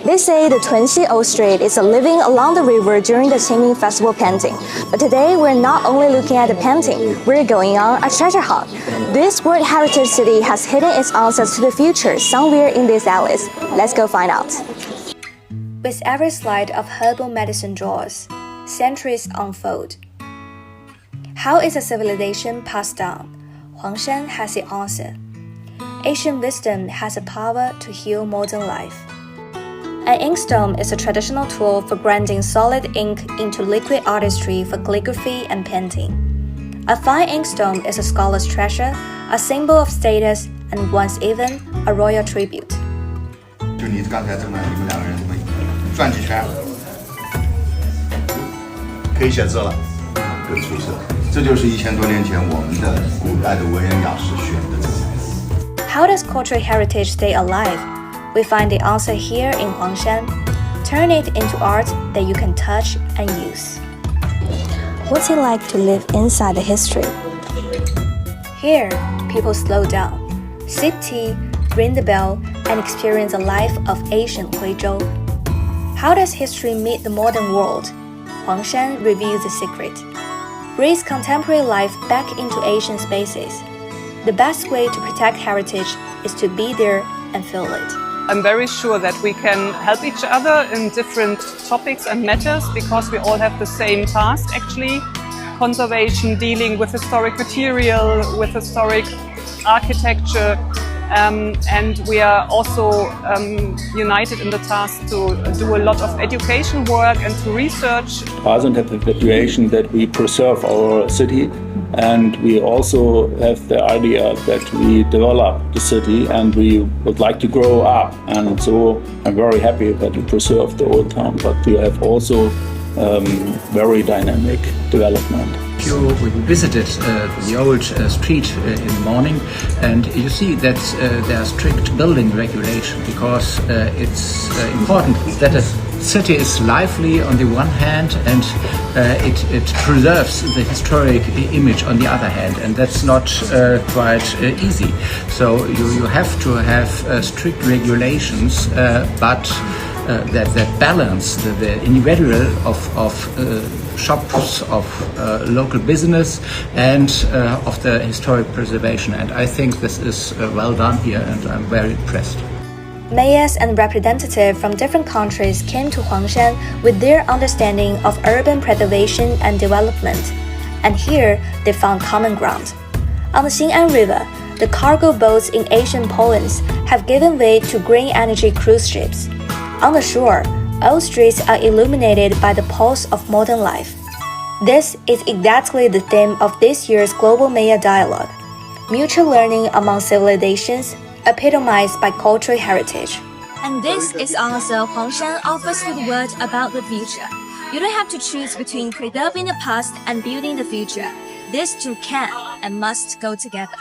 They say the Tunxi Old Street is living along the river during the Qingming Festival painting. But today, we're not only looking at the painting, we're going on a treasure hunt. This World Heritage City has hidden its answers to the future somewhere in these alleys. Let's go find out. With every slide of herbal medicine drawers, centuries unfold. How is a civilization passed down? Huangshan has the answer. Ancient wisdom has the power to heal modern life. An inkstone is a traditional tool for grinding solid ink into liquid artistry for calligraphy and painting. A fine inkstone is a scholar's treasure, a symbol of status, and once even a royal tribute. 就你刚才这么，你们两个人这么转几圈，可以写字了，更出色。这就是1000多年前我们的古代的文人雅士选的这个。How does cultural heritage stay alive? We find the answer here in Huangshan. Turn it into art that you can touch and use. What's it like to live inside the history? Here, people slow down, sip tea, ring the bell, and experience the life of ancient Huizhou. How does history meet the modern world? Huangshan reveals the secret. Breathe contemporary life back into ancient spaces. The best way to protect heritage is to be there and feel it. I'm very sure that we can help each other in different topics and matters because we all have the same task actually. Conservation, dealing with historic material, with historic architecture, and we are also united in the task to do a lot of education work and to research. Present have the situation that we preserve our city, and we also have the idea that we develop the city and we would like to grow up. And so I'm very happy that we preserve the old town, but we have also very dynamic development. We visited the old street in the morning, and you see that there are strict building regulation because it's important that a city is lively on the one hand and it preserves the historic image on the other hand, and that's not quite easy. So you have to have strict regulations, but that balance the individual of shops, of local business, and of the historic preservation. And I think this is well done here, and I'm very impressed. Mayors and representatives from different countries came to Huangshan with their understanding of urban preservation and development, and here they found common ground. On the Xin'an River, the cargo boats in Asian province have given way to green energy cruise ships. On the shore, old streets are illuminated by the pulse of modern life. This is exactly the theme of this year's Global Maya Dialogue, mutual learning among civilizations, epitomized by cultural heritage. And this is also Huangshan offers to the world about the future. You don't have to choose between preserving the past and building the future. These two can and must go together.